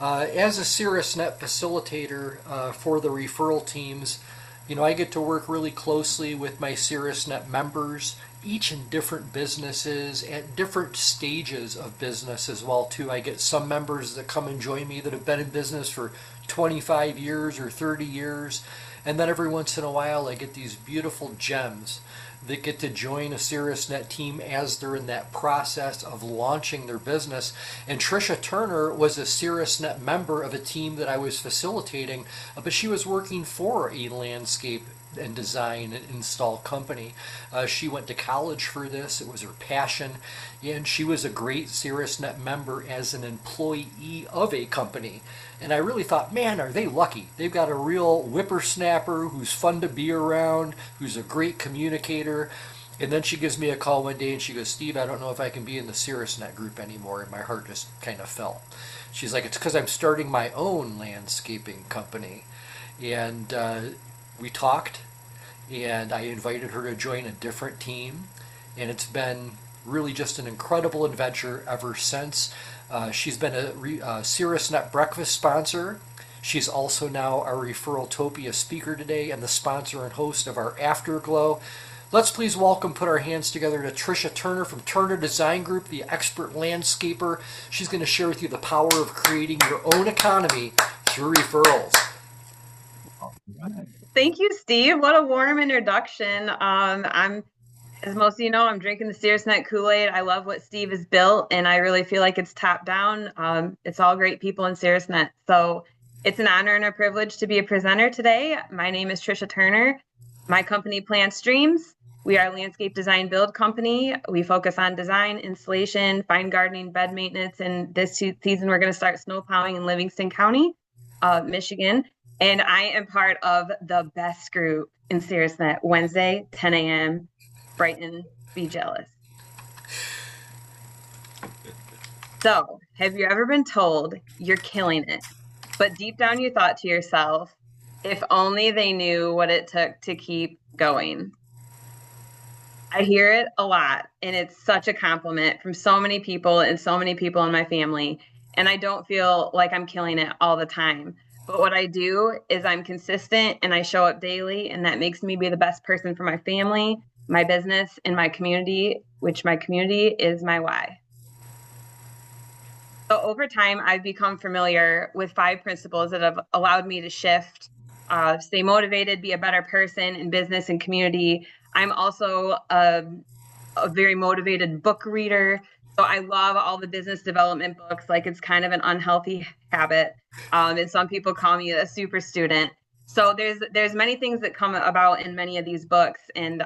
As a CRTS facilitator for the referral teams, I get to work really closely with my CRTS members, each in different businesses at different stages of business as well too. I get some members that come and join me that have been in business for 25 years or 30 years, and then every once in a while I get these beautiful gems that get to join a CRTS team as they're in that process of launching their business. And Trisha Turner was a CRTS member of a team that I was facilitating, but she was working for a landscape and design and install company. She went to college for this. It was her passion, and she was a great CRTS member as an employee of a company. And I really thought, man, are they lucky? They've got a real whippersnapper who's fun to be around, who's a great communicator. And then she gives me a call one day and she goes, Steve, I don't know if I can be in the CRTS group anymore. And my heart just kind of fell. She's like, it's because I'm starting my own landscaping company. And we talked, and I invited her to join a different team. And it's been really just an incredible adventure ever since. She's been a CRTS breakfast sponsor. She's also now our Referraltopia speaker today and the sponsor and host of our Afterglow. Let's please welcome, put our hands together to Trisha Turner from Turner Design Group, the expert landscaper. She's going to share with you the power of creating your own economy through referrals. Thank you, Steve. What a warm introduction. As most of you know, I'm drinking the CRTS Kool-Aid. I love what Steve has built, and I really feel like it's top down. It's all great people in CRTS. So it's an honor and a privilege to be a presenter today. My name is Trisha Turner. My company Plant Dreams. We are a landscape design build company. We focus on design, installation, fine gardening, bed maintenance, and this season we're going to start snow plowing in Livingston County, Michigan. And I am part of the best group in CRTS, Wednesday, 10 a.m., Brighton, be jealous. So, have you ever been told you're killing it, but deep down you thought to yourself, if only they knew what it took to keep going? I hear it a lot, and it's such a compliment from so many people and so many people in my family. And I don't feel like I'm killing it all the time. But what I do is I'm consistent and I show up daily, and that makes me be the best person for my family, my business, and my community, which my community is my why. So over time, I've become familiar with 5 principles that have allowed me to shift, stay motivated, be a better person in business and community. I'm also a very motivated book reader. So I love all the business development books, like it's kind of an unhealthy habit. And some people call me a super student. So there's many things that come about in many of these books, and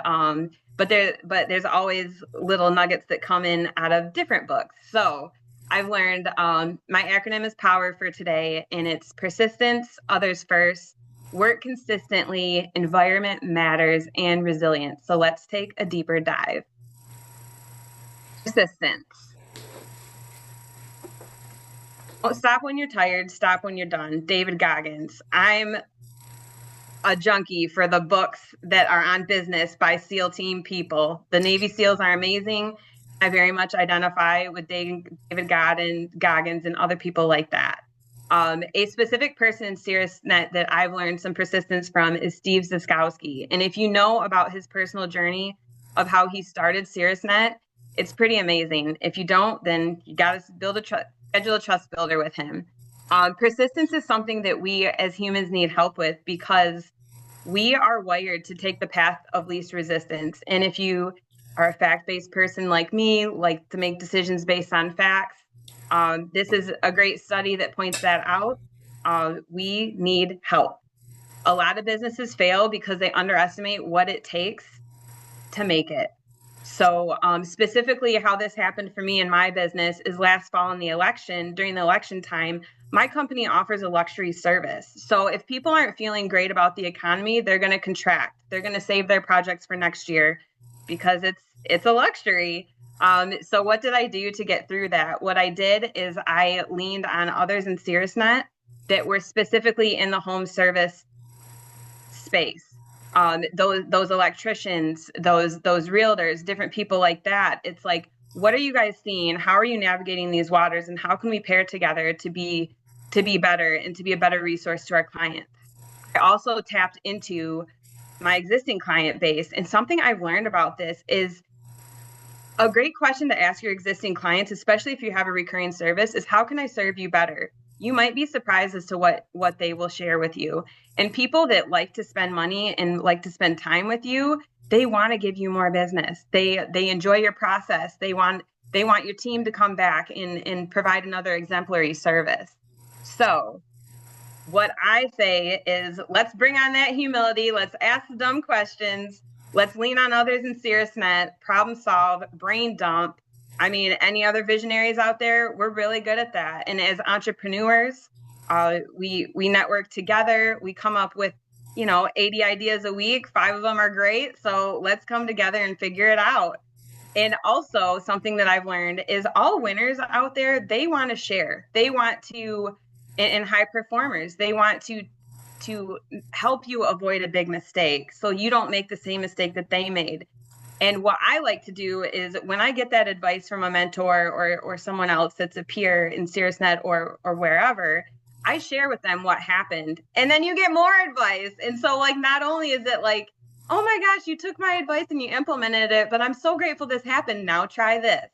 but there's always little nuggets that come in out of different books. So I've learned my acronym is POWER for today, and it's persistence, others first, work consistently, environment matters, and resilience. So let's take a deeper dive. Persistence. Don't stop when you're tired, stop when you're done. David Goggins. I'm a junkie for the books that are on business by SEAL team people. The Navy SEALs are amazing. I very much identify with David Goggins and other people like that. A specific person in CRTS that I've learned some persistence from is Steve Ziskowski. And if you know about his personal journey of how he started CRTS, it's pretty amazing. If you don't, then you got to schedule a trust builder with him. Persistence is something that we as humans need help with because we are wired to take the path of least resistance. And if you are a fact-based person like me, like to make decisions based on facts, this is a great study that points that out. We need help. A lot of businesses fail because they underestimate what it takes to make it. So specifically how this happened for me in my business is last fall in the election, during the election time, my company offers a luxury service. So if people aren't feeling great about the economy, they're going to contract. They're going to save their projects for next year because it's a luxury. So what did I do to get through that? What I did is I leaned on others in CRTS that were specifically in the home service space. Those electricians, those realtors, different people like that. It's like, what are you guys seeing? How are you navigating these waters? And how can we pair together to be better and to be a better resource to our clients. I also tapped into my existing client base. And something I've learned about this is a great question to ask your existing clients, especially if you have a recurring service, is how can I serve you better? You might be surprised as to what they will share with you. And people that like to spend money and like to spend time with you, they want to give you more business. They enjoy your process. They want your team to come back and provide another exemplary service. So what I say is, let's bring on that humility. Let's ask the dumb questions. Let's lean on others in Caerusnet, problem solve, brain dump. I mean, any other visionaries out there, we're really good at that. And as entrepreneurs, we network together. We come up with, 80 ideas a week. 5 of them are great. So let's come together and figure it out. And also something that I've learned is all winners out there, they want to share. They want to, and high performers, they want to help you avoid a big mistake so you don't make the same mistake that they made. And what I like to do is when I get that advice from a mentor or someone else that's a peer in Caerusnet or wherever, I share with them what happened. And then you get more advice. And so not only is it like, oh my gosh, you took my advice and you implemented it, but I'm so grateful this happened. Now try this.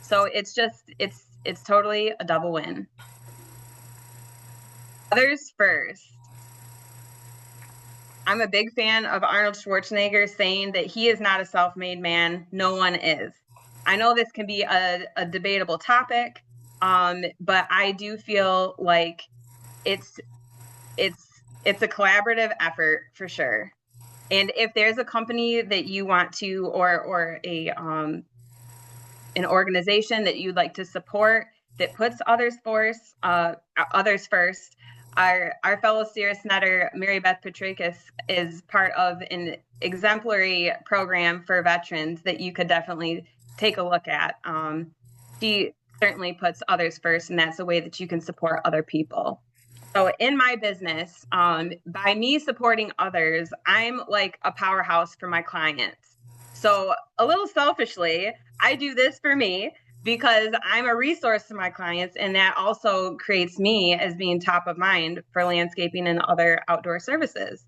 So it's totally a double win. Others first. I'm a big fan of Arnold Schwarzenegger saying that he is not a self-made man. No one is. I know this can be a debatable topic, but I do feel like it's a collaborative effort for sure. And if there's a company that you want to, or an organization that you'd like to support that puts others first, our fellow Caerusnetter, Mary Beth Petrikis, is part of an exemplary program for veterans that you could definitely take a look at. She certainly puts others first, and that's a way that you can support other people. So in my business, by me supporting others, I'm like a powerhouse for my clients. So a little selfishly, I do this for me because I'm a resource to my clients, and that also creates me as being top of mind for landscaping and other outdoor services.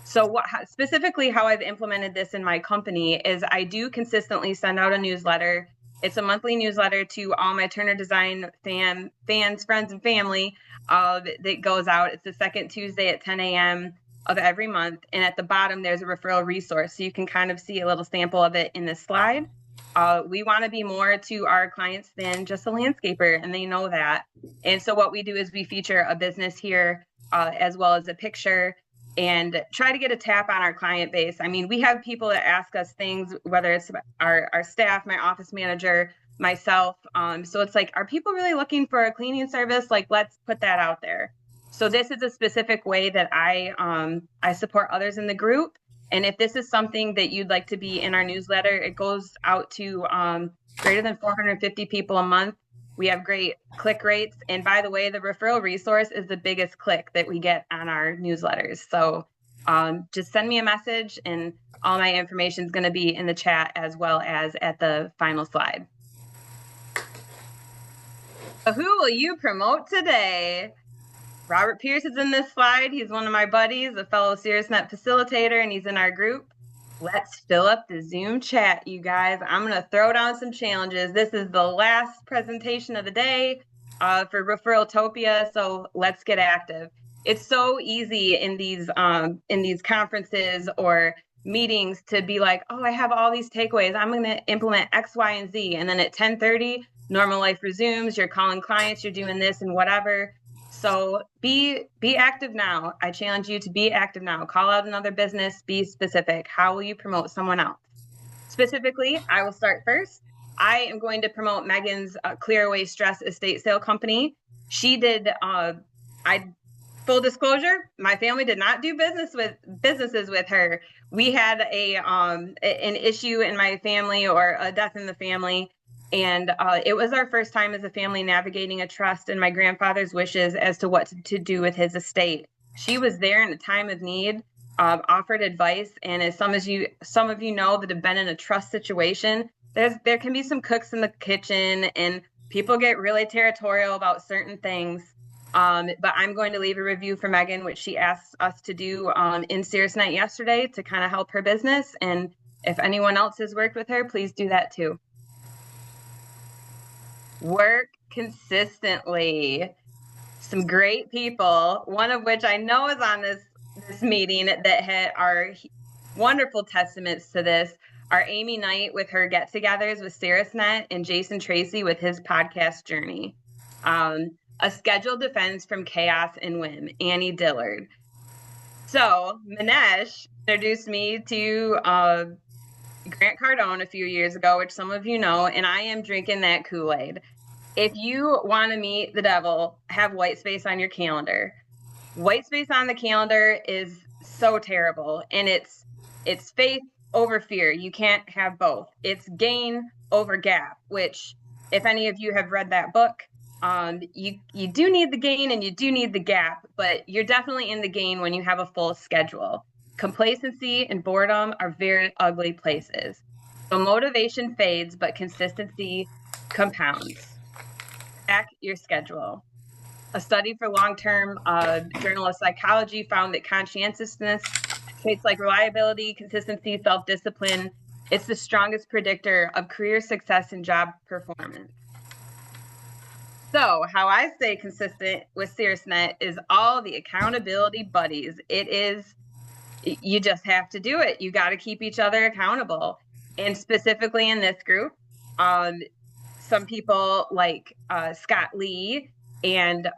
So specifically how I've implemented this in my company is I do consistently send out a newsletter. It's a monthly newsletter to all my Turner Design fans, friends, and family that goes out. It's the second Tuesday at 10 a.m. of every month. And at the bottom, there's a referral resource. So you can kind of see a little sample of it in this slide. We want to be more to our clients than just a landscaper, and they know that. And so what we do is we feature a business here as well as a picture and try to get a tap on our client base. I mean, we have people that ask us things, whether it's our staff, my office manager, myself. So it's like, are people really looking for a cleaning service? Like, let's put that out there. So this is a specific way that I support others in the group. And if this is something that you'd like to be in our newsletter, it goes out to greater than 450 people a month. We have great click rates. And by the way, the referral resource is the biggest click that we get on our newsletters. So just send me a message, and all my information is going to be in the chat as well as at the final slide. So who will you promote today? Robert Pierce is in this slide. He's one of my buddies, a fellow Caerusnet facilitator, and he's in our group. Let's fill up the Zoom chat, you guys. I'm going to throw down some challenges. This is the last presentation of the day for Referraltopia, so let's get active. It's so easy in these conferences or meetings to be like, oh, I have all these takeaways. I'm going to implement X, Y, and Z. And then at 10:30, normal life resumes. You're calling clients. You're doing this and whatever. So be active now. I challenge you to be active now. Call out another business. Be specific. How will you promote someone else? Specifically, I will start first. I am going to promote Megan's Clear Away Stress estate sale company. She did. Full disclosure, my family did not do businesses with her. We had an issue in my family, or a death in the family. And it was our first time as a family navigating a trust and my grandfather's wishes as to what to do with his estate. She was there in a time of need, offered advice, and as some of you know that have been in a trust situation, there can be some cooks in the kitchen, and people get really territorial about certain things. But I'm going to leave a review for Megan, which she asked us to do in Caerusnet yesterday to kind of help her business. And if anyone else has worked with her, please do that too. Work consistently. Some great people, one of which I know is on this meeting that are wonderful testaments to this, are Amy Knight with her get-togethers with Caerusnet and Jason Tracy with his podcast journey. A scheduled defense from chaos and whim, Annie Dillard. So Manesh introduced me to Grant Cardone a few years ago, which some of you know, and I am drinking that Kool-Aid. If you want to meet the devil, have white space on your calendar. White space on the calendar is so terrible, and it's faith over fear. You can't have both. It's gain over gap, which if any of you have read that book, you do need the gain and you do need the gap, but you're definitely in the gain when you have a full schedule. Complacency and boredom are very ugly places. So motivation fades, but consistency compounds. Track your schedule. A study for long-term Journal of Psychology found that conscientiousness, traits like reliability, consistency, self-discipline, it's the strongest predictor of career success and job performance. So how I stay consistent with Caerusnet is all the accountability buddies. You just have to do it. You got to keep each other accountable. And specifically in this group, some people like Scott Lee and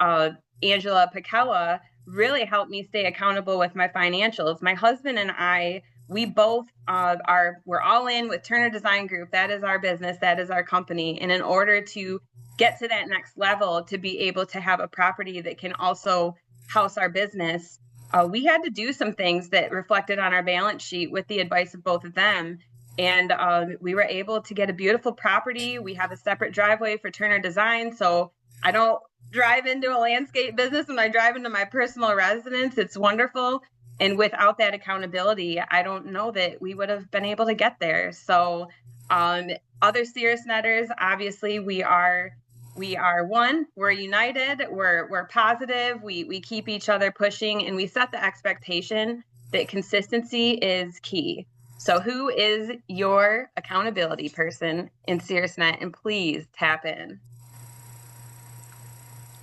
Angela Pacella really helped me stay accountable with my financials. My husband and I, we both we're all in with Turner Design Group. That is our business. That is our company. And in order to get to that next level, to be able to have a property that can also house our business, we had to do some things that reflected on our balance sheet with the advice of both of them. And we were able to get a beautiful property. We have a separate driveway for Turner Design. So I don't drive into a landscape business when I drive into my personal residence. It's wonderful. And without that accountability, I don't know that we would have been able to get there. So other Caerusnetters, obviously, we are one, we're united, we're positive, we keep each other pushing, and we set the expectation that consistency is key. So who is your accountability person in Caerusnet? And please tap in.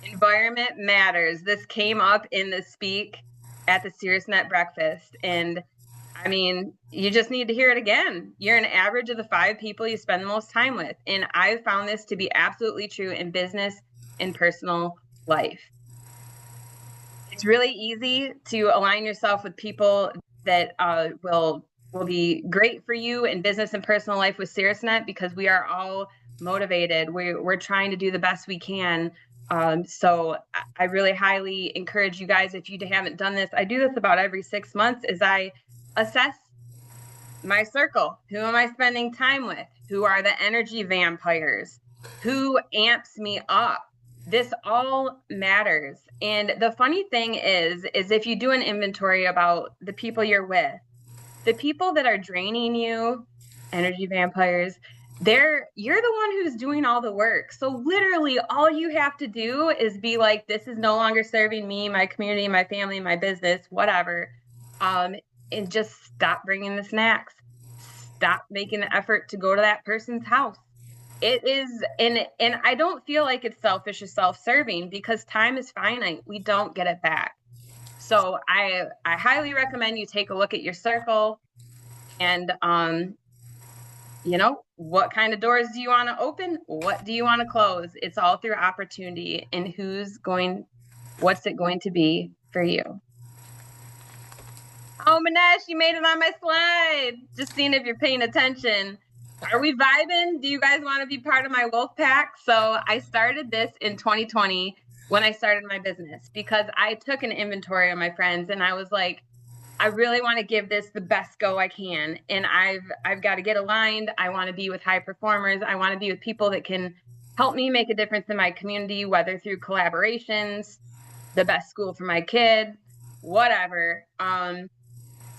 Environment matters. This came up in the speak at the Caerusnet breakfast. And I mean, you just need to hear it again. You're an average of the 5 people you spend the most time with. And I've found this to be absolutely true in business and personal life. It's really easy to align yourself with people that will be great for you in business and personal life with Caerusnet, because we are all motivated. We're trying to do the best we can. So I really highly encourage you guys, if you haven't done this, I do this about every 6 months, is I assess my circle. Who am I spending time with? Who are the energy vampires? Who amps me up? This all matters. And the funny thing is if you do an inventory about the people you're with, the people that are draining you, energy vampires, you're the one who's doing all the work. So literally all you have to do is be like, this is no longer serving me, my community, my family, my business, whatever. And just stop bringing the snacks. Stop making the effort to go to that person's house. It is, and I don't feel like it's selfish or self-serving, because time is finite. We don't get it back. So I highly recommend you take a look at your circle and, what kind of doors do you want to open? What do you want to close? It's all through opportunity, and what's it going to be for you? Oh, Manesh, you made it on my slide. Just seeing if you're paying attention. Are we vibing? Do you guys want to be part of my wolf pack? So I started this in 2020 when I started my business, because I took an inventory of my friends and I was like, I really want to give this the best go I can. And I've got to get aligned. I want to be with high performers. I want to be with people that can help me make a difference in my community, whether through collaborations, the best school for my kid, whatever.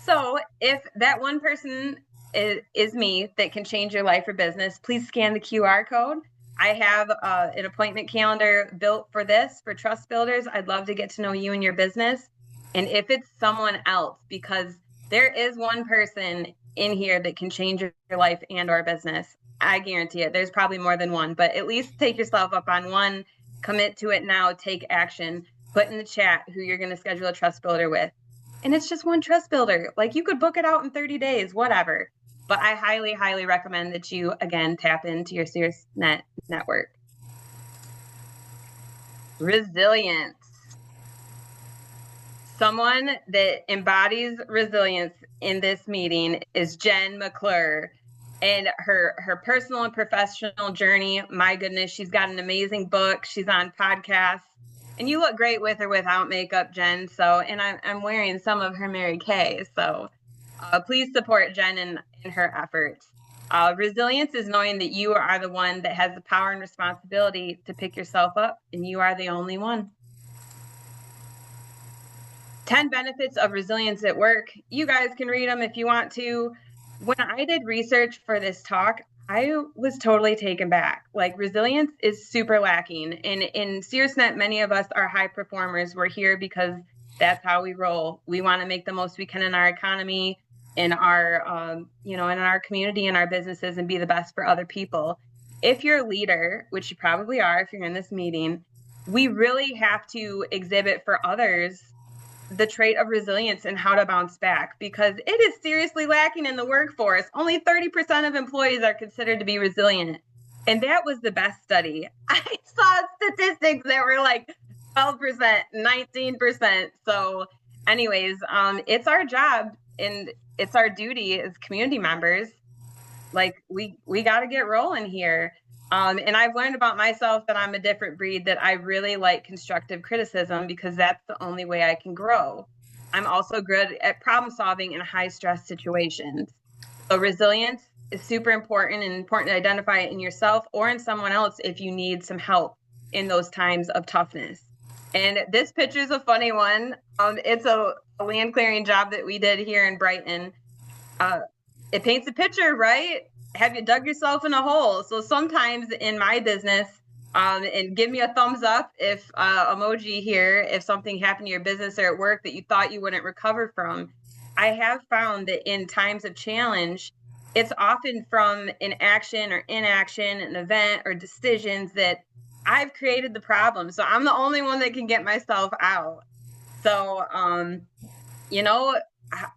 So if that one person is me that can change your life or business, please scan the QR code. I have an appointment calendar built for this, for trust builders. I'd love to get to know you and your business. And if it's someone else, because there is one person in here that can change your life and or business, I guarantee it. There's probably more than one, but at least take yourself up on one, commit to it now, take action, put in the chat who you're going to schedule a trust builder with. And it's just one trust builder. Like, you could book it out in 30 days, whatever. But I highly, highly recommend that you, again, tap into your Caerusnet network. Resilience. Someone that embodies resilience in this meeting is Jen McClure. And her personal and professional journey, my goodness, she's got an amazing book. She's on podcasts. And you look great with or without makeup, Jen. So, and I'm wearing some of her Mary Kay. So please support Jen in her efforts. Resilience is knowing that you are the one that has the power and responsibility to pick yourself up, and you are the only one. 10 benefits of resilience at work. You guys can read them if you want to. When I did research for this talk, I was totally taken back. Like, resilience is super lacking. And in Caerusnet, many of us are high performers. We're here because that's how we roll. We want to make the most we can in our economy, in our, in our community, in our businesses, and be the best for other people. If you're a leader, which you probably are if you're in this meeting, we really have to exhibit for others the trait of resilience and how to bounce back, because it is seriously lacking in the workforce. Only 30% of employees are considered to be resilient. And that was the best study. I saw statistics that were like 12%, 19%. So anyways, it's our job and it's our duty as community members. Like, we got to get rolling here. And I've learned about myself that I'm a different breed, that I really like constructive criticism because that's the only way I can grow. I'm also good at problem solving in high stress situations. So resilience is super important, and important to identify it in yourself or in someone else if you need some help in those times of toughness. And this picture is a funny one. It's a land clearing job that we did here in Brighton. It paints a picture, right? Have you dug yourself in a hole? So sometimes in my business, and give me a thumbs up if emoji here, if something happened to your business or at work that you thought you wouldn't recover from. I have found that in times of challenge, it's often from an action or inaction, an event or decisions that I've created the problem. So I'm the only one that can get myself out. So,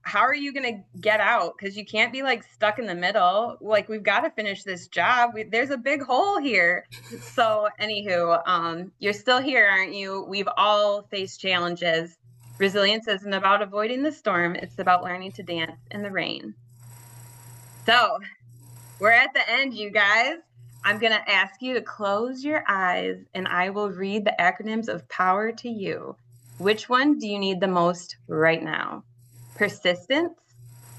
how are you going to get out? Because you can't be like stuck in the middle. Like, we've got to finish this job. There's a big hole here. So anywho, you're still here, aren't you? We've all faced challenges. Resilience isn't about avoiding the storm. It's about learning to dance in the rain. So we're at the end, you guys. I'm going to ask you to close your eyes and I will read the acronyms of power to you. Which one do you need the most right now? Persistence,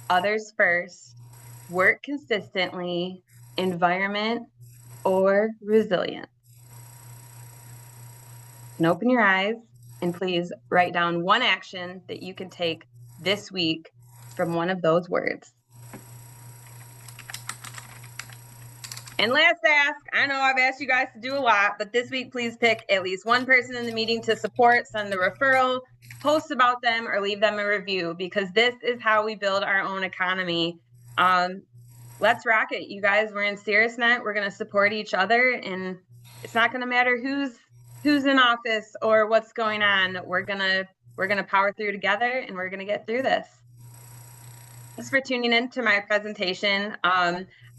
others first, work consistently, environment, or resilience? And open your eyes and please write down one action that you can take this week from one of those words. And last ask, I know I've asked you guys to do a lot, but this week, please pick at least one person in the meeting to support, send the referral, post about them, or leave them a review, because this is how we build our own economy. Let's rock it, you guys. We're in Caerusnet. We're going to support each other, and it's not going to matter who's in office or what's going on. We're gonna power through together, and we're gonna get through this. Thanks for tuning in to my presentation.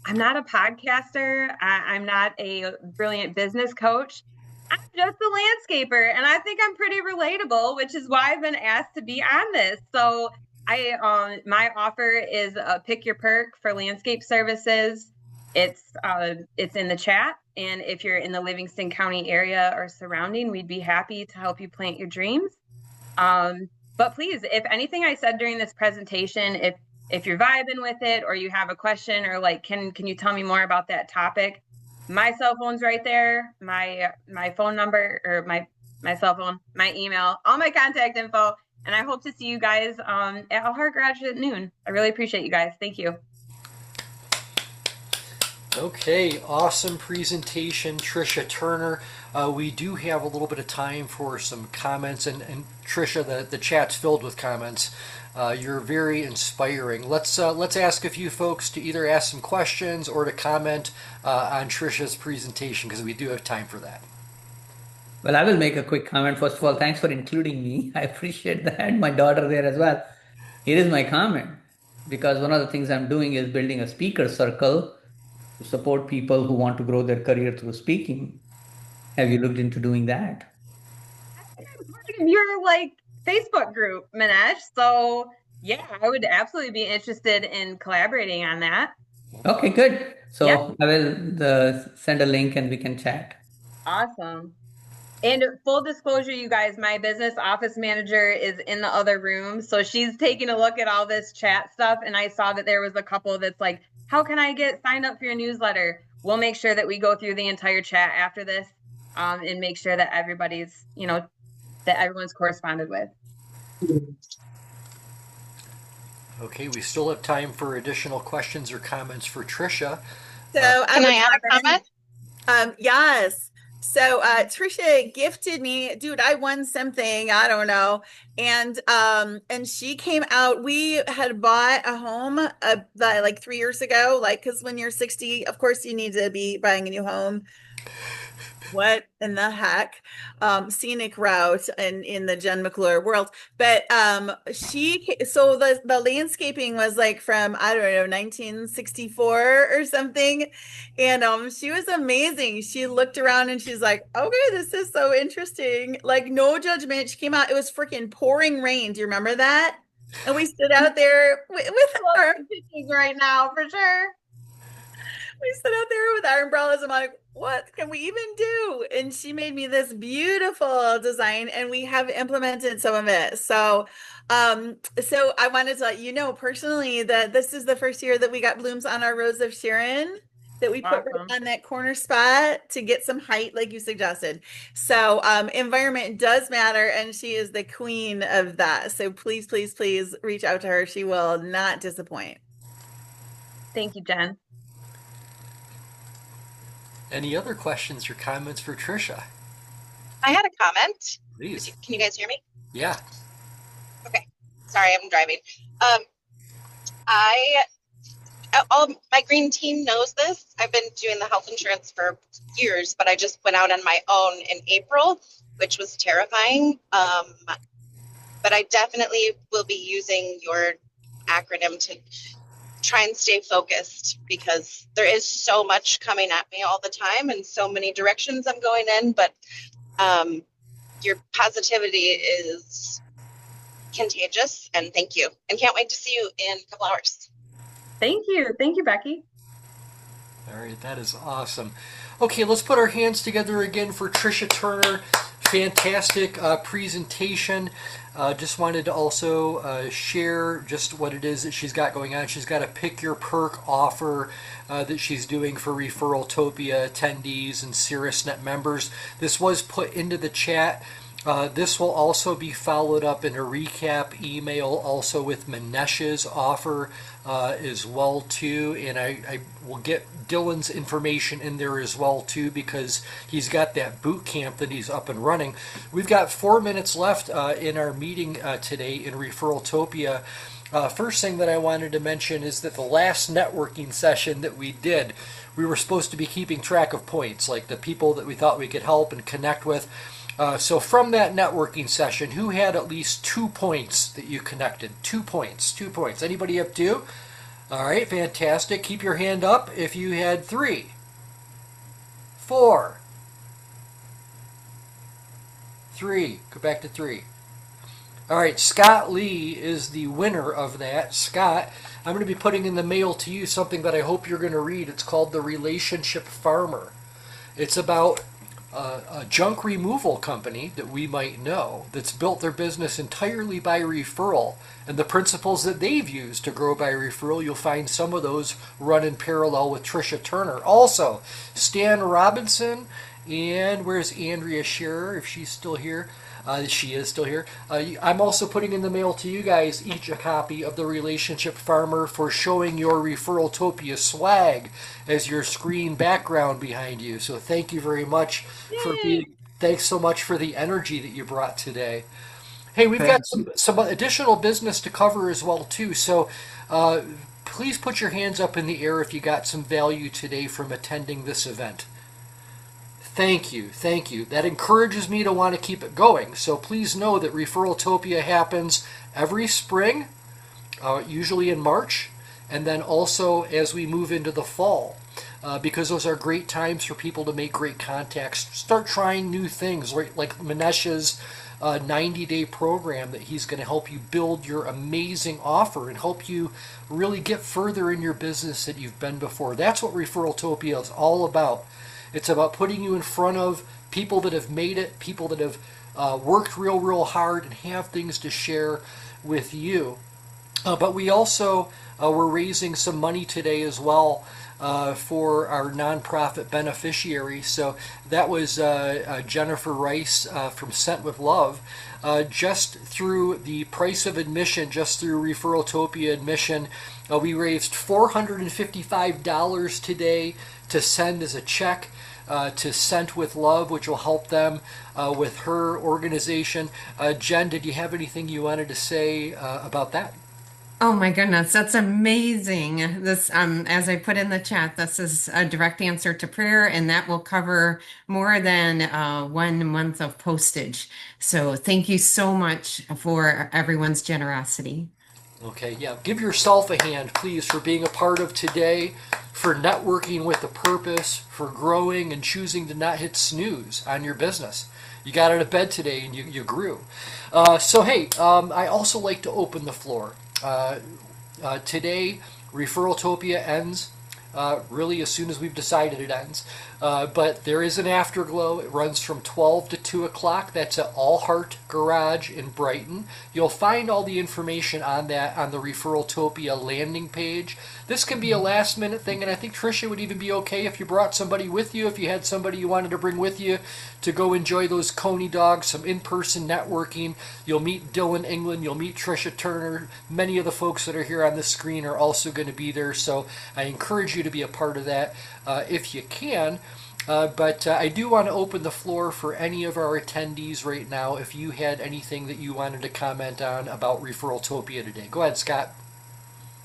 I'm not a podcaster. I'm not a brilliant business coach. I'm just a landscaper, and I think I'm pretty relatable, which is why I've been asked to be on this. So my offer is a pick your perk for landscape services. It's in the chat, and if you're in the Livingston County area or surrounding, we'd be happy to help you plant your dreams. But please, if anything I said during this presentation, if you're vibing with it, or you have a question, or like, can you tell me more about that topic? My cell phone's right there. My phone number, or my cell phone, my email, all my contact info. And I hope to see you guys at All Heart Garage at noon. I really appreciate you guys. Thank you. Okay, awesome presentation, Trisha Turner. We do have a little bit of time for some comments, and Trisha, the chat's filled with comments. You're very inspiring. Let's ask a few folks to either ask some questions or to comment on Trisha's presentation because we do have time for that. Well, I will make a quick comment. First of all, thanks for including me. I appreciate that. My daughter there as well. Here is my comment because one of the things I'm doing is building a speaker circle to support people who want to grow their career through speaking. Have you looked into doing that? Your like Facebook group, Minesh. So yeah, I would absolutely be interested in collaborating on that. Okay, good. So Yep. I will send a link and we can chat. Awesome. And full disclosure, you guys, my business office manager is in the other room. So she's taking a look at all this chat stuff. And I saw that there was a couple that's like, how can I get signed up for your newsletter? We'll make sure that we go through the entire chat after this and make sure that everybody's, that everyone's corresponded with. Okay, we still have time for additional questions or comments for Trisha. So Can I add a comment? Yes. So Trisha gifted me, dude, I won something, I don't know. And she came out, we had bought a home like 3 years ago, like because when you're 60, of course you need to be buying a new home. What in the heck? Scenic route in the Jen McClure world. But so the landscaping was like from, I don't know, 1964 or something. And she was amazing. She looked around and she's like, okay, this is so interesting. Like no judgment. She came out, it was freaking pouring rain. Do you remember that? And we stood out there with our pictures right now for sure. We stood out there with our umbrellas. I'm like, what can we even do? And she made me this beautiful design and we have implemented some of it. So I wanted to let you know personally that this is the first year that we got blooms on our Rose of Sharon that we put right on that corner spot to get some height like you suggested. So environment does matter and she is the queen of that. So please, please, please reach out to her. She will not disappoint. Thank you, Jen. Any other questions or comments for Trisha? I had a comment. Please. Can you guys hear me? Yeah. Okay. Sorry, I'm driving. All my green team knows this. I've been doing the health insurance for years, but I just went out on my own in April, which was terrifying. But I definitely will be using your acronym to try and stay focused because there is so much coming at me all the time and so many directions I'm going in, but your positivity is contagious and thank you and can't wait to see you in a couple hours. Thank you, Becky. All right, that is awesome. Okay, let's put our hands together again for Trisha Turner. Fantastic presentation. Just wanted to also share just what it is that she's got going on. She's got a Pick Your Perk offer that she's doing for Referraltopia attendees and Caerusnet members. This was put into the chat. This will also be followed up in a recap email also with Minesh's offer as well too, and I will get Dylan's information in there as well too because he's got that boot camp that he's up and running. We've got 4 minutes left in our meeting today in Referraltopia. First thing that I wanted to mention is that the last networking session that we did, we were supposed to be keeping track of points, like the people that we thought we could help and connect with. So from that networking session, who had at least 2 points that you connected? 2 points. Anybody have 2? All right, fantastic. Keep your hand up if you had 3, 4, 3. Go back to 3. All right, Scott Lee is the winner of that. Scott, I'm going to be putting in the mail to you something that I hope you're going to read. It's called The Relationship Farmer. It's about a junk removal company that we might know that's built their business entirely by referral, and the principles that they've used to grow by referral, you'll find some of those run in parallel with Trisha Turner. Also, Stan Robinson, and where's Andrea Scherer, if she's still here? She is still here. I'm also putting in the mail to you guys each a copy of The Relationship Farmer for showing your Referraltopia swag as your screen background behind you. So thank you very much for Yay. being. Thanks so much for the energy that you brought today. Hey, we've got Thank some additional business to cover as well too. So uh, please put your hands up in the air if you got some value today from attending this event. Thank you, thank you. That encourages me to want to keep it going. So please know that Referraltopia happens every spring, usually in March, and then also as we move into the fall. Because those are great times for people to make great contacts, start trying new things, right? Like Manesh's 90-day program that he's going to help you build your amazing offer and help you really get further in your business that you've been before. That's what Referraltopia is all about. It's about putting you in front of people that have made it, people that have worked real hard and have things to share with you. But we also were raising some money today as well for our nonprofit beneficiary. So that was Jennifer Rice from Sent with Love. Just through the price of admission, just through Referraltopia admission, we raised $455 today to send as a check to Sent with Love, which will help them with her organization. Jen, did you have anything you wanted to say about that? Oh my goodness, that's amazing. This, as I put in the chat, this is a direct answer to prayer, and that will cover more than 1 month of postage. So thank you so much for everyone's generosity. Okay, yeah. Give yourself a hand, please, for being a part of today, for networking with a purpose, for growing and choosing to not hit snooze on your business. You got out of bed today and you grew. So, hey, I also like to open the floor. Today, Referraltopia ends really as soon as we've decided it ends. But there is an afterglow. It runs from 12 to 2 o'clock. That's at All Heart Garage in Brighton. You'll find all the information on that on the Referraltopia landing page. This can be a last minute thing, and I think Trisha would even be okay if you brought somebody with you, if you had somebody you wanted to bring with you to go enjoy those Coney dogs, some in-person networking. You'll meet Dylan England, you'll meet Trisha Turner. Many of the folks that are here on this screen are also going to be there, so I encourage you to be a part of that if you can. But I do want to open the floor for any of our attendees right now if you had anything that you wanted to comment on about Referraltopia today. Go ahead, Scott.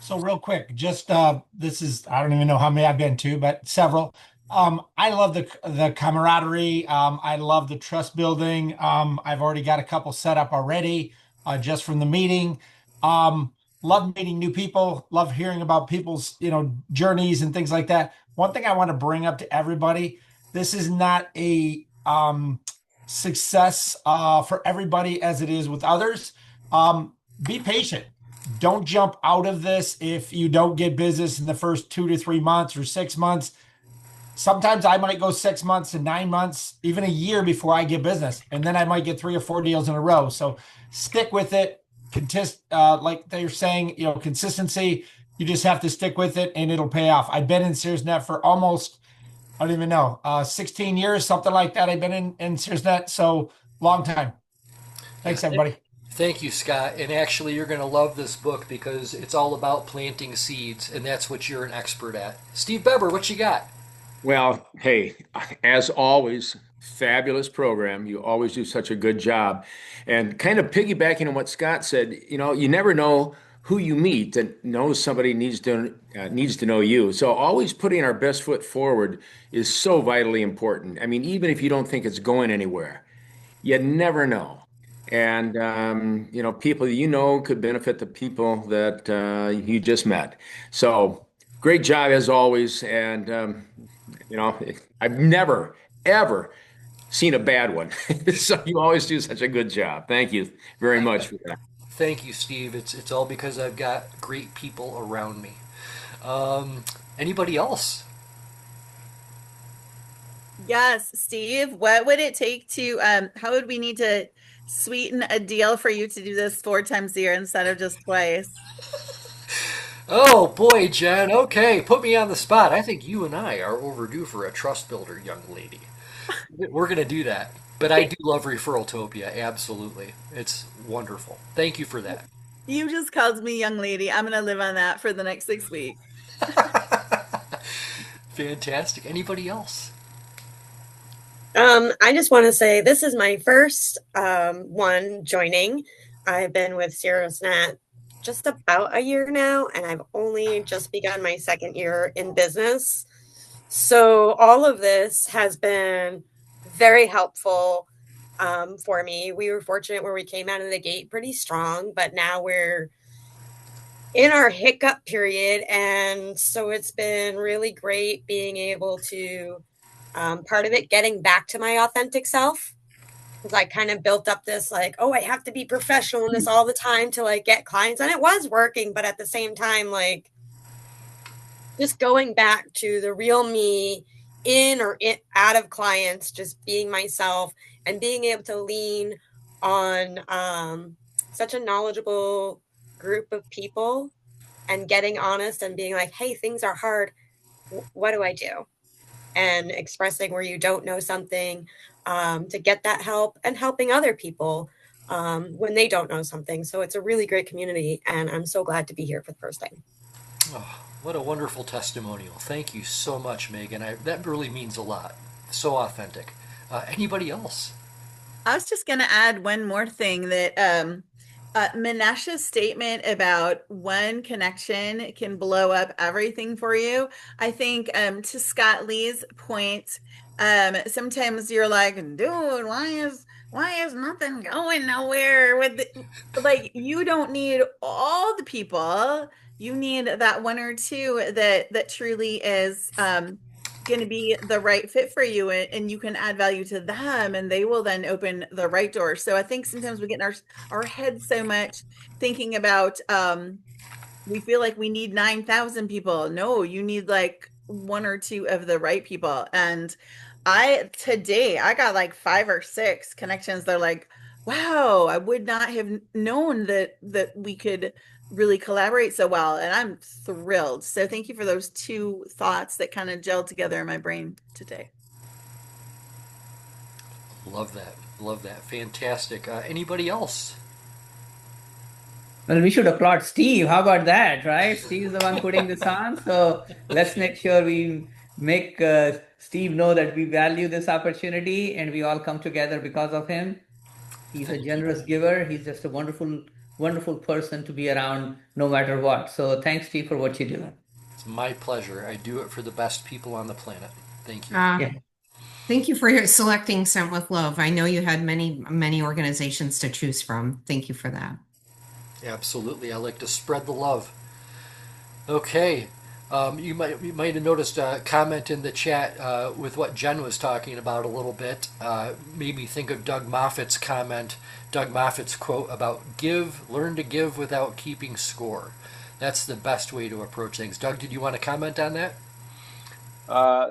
So real quick, just this is, I don't even know how many I've been to, but several. I love the camaraderie. I love the trust building. I've already got a couple set up already just from the meeting. Love meeting new people, love hearing about people's, journeys and things like that. One thing I want to bring up to everybody, this is not a success for everybody as it is with others. Be patient. Don't jump out of this if you don't get business in the first 2 to 3 months or 6 months. Sometimes I might go 6 months to 9 months, even a year before I get business. And then I might get 3 or 4 deals in a row. So stick with it. Like they're saying, consistency. You just have to stick with it and it'll pay off. I've been in Caerusnet for almost, I don't even know, 16 years, something like that. I've been in Caerusnet. So long time. Thanks, everybody. Thank you, Scott. And actually, you're going to love this book because it's all about planting seeds, and that's what you're an expert at. Steve Beber, what you got? Well, hey, as always, fabulous program. You always do such a good job. And kind of piggybacking on what Scott said, you never know who you meet that knows somebody needs to know you. So always putting our best foot forward is so vitally important. I mean, even if you don't think it's going anywhere, you never know. And, people could benefit the people that you just met. So great job as always. And, I've never, ever seen a bad one. So you always do such a good job. Thank you very much for that. Thank you, Steve. It's all because I've got great people around me. Anybody else? Yes, Steve, what would it take to, how would we need to sweeten a deal for you to do this 4 times a year instead of just twice? Oh boy, Jen. Okay, put me on the spot. I think you and I are overdue for a trust builder, young lady. We're going to do that. But I do love Referraltopia. Absolutely. It's wonderful. Thank you for that. You just called me young lady. I'm gonna live on that for the next 6 weeks. Fantastic. Anybody else? I just want to say this is my first one joining. I've been with Caerusnet just about a year now, and I've only just begun my second year in business. So all of this has been very helpful for me. We were fortunate where we came out of the gate pretty strong, but now we're in our hiccup period. And so it's been really great being able to, part of it, getting back to my authentic self. Because I kind of built up this like, oh, I have to be professional in this all the time to like get clients. And it was working, but at the same time, like just going back to the real me in or out of clients, just being myself and being able to lean on such a knowledgeable group of people and getting honest and being like, hey, things are hard. What do I do? And expressing where you don't know something to get that help and helping other people when they don't know something. So it's a really great community, and I'm so glad to be here for the first time. Oh, what a wonderful testimonial. Thank you so much, Megan. That really means a lot. So authentic. Anybody else? I was just gonna add one more thing that Manasha's statement about one connection can blow up everything for you. I think to Scott Lee's point, sometimes you're like, dude, why is nothing going nowhere with like you don't need all the people. You need that one or two that truly is going to be the right fit for you, and you can add value to them, and they will then open the right door. So I think sometimes we get in our heads so much thinking about we feel like we need 9,000 people. No, you need like one or two of the right people. And today I got like 5 or 6 connections. They're like, wow, I would not have known that we could really collaborate so well, and I'm thrilled. So thank you for those 2 thoughts that kind of gelled together in my brain today. Love that. Love that. Fantastic. Anybody else? Well, we should applaud Steve. How about that, right? Steve's the one putting this on. So let's make sure we make Steve know that we value this opportunity and we all come together because of him. He's a generous giver. He's just a wonderful, wonderful person to be around no matter what. So thanks, Steve, for what you do. It's my pleasure. I do it for the best people on the planet. Thank you. Yeah. Thank you for selecting Sent with Love. I know you had many organizations to choose from. Thank you for that. Absolutely. I like to spread the love. Okay. You might have noticed a comment in the chat with what Jen was talking about a little bit. Made me think of Doug Moffitt's comment, Doug Moffitt's quote about learn to give without keeping score. That's the best way to approach things. Doug, did you want to comment on that?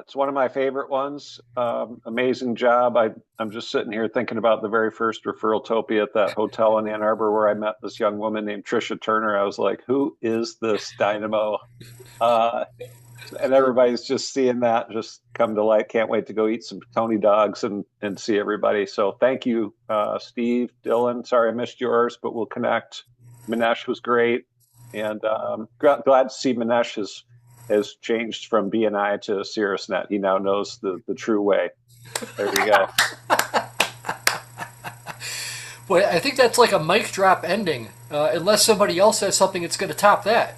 It's one of my favorite ones. Amazing job. I'm just sitting here thinking about the very first Referraltopia at that hotel in Ann Arbor where I met this young woman named Trisha Turner. I was like, who is this dynamo? And everybody's just seeing that just come to light. Can't wait to go eat some Tony dogs and see everybody. So thank you, Steve, Dylan. Sorry I missed yours, but we'll connect. Manesh was great. And glad to see Manesh has changed from BNI to Caerusnet. He now knows the true way. There we go. Boy, I think that's like a mic drop ending, unless somebody else has something that's going to top that.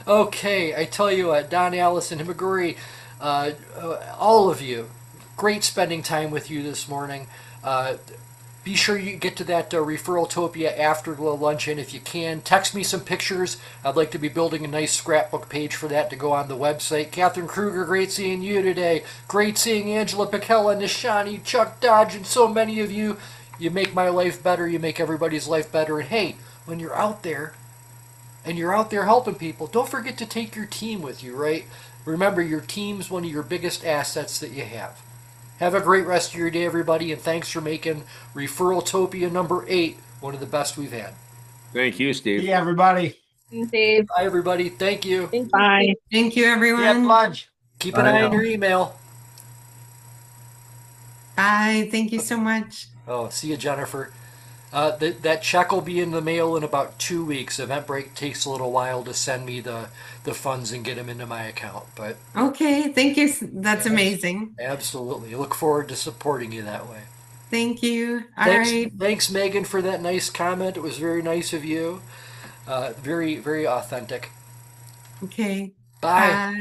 Okay, I tell you, Don, Allison, Himaguri, all of you, great spending time with you this morning. Be sure you get to that Referraltopia after the luncheon if you can. Text me some pictures. I'd like to be building a nice scrapbook page for that to go on the website. Catherine Kruger, great seeing you today. Great seeing Angela Picella, Nishani, Chuck Dodge, and so many of you. You make my life better. You make everybody's life better. And hey, when you're out there, and you're out there helping people, don't forget to take your team with you, right? Remember, your team's one of your biggest assets that you have. Have a great rest of your day, everybody, and thanks for making Referraltopia number 8 one of the best we've had. Thank you, Steve. See everybody. Thanks, Dave. Bye, everybody. Thank you. Bye. Thank you, See you at everyone. lunch. Keep an eye on your email. Bye. Thank you so much. Oh, see you, Jennifer. That check will be in the mail in about 2 weeks. Eventbrite takes a little while to send me the funds and get them into my account, but Okay. Thank you. That's amazing. absolutely. Look forward to supporting you that way. Thank you. All Thanks, right. thanks, Megan, for that nice comment. It was very nice of you. Very, very authentic. Okay. Bye. Bye.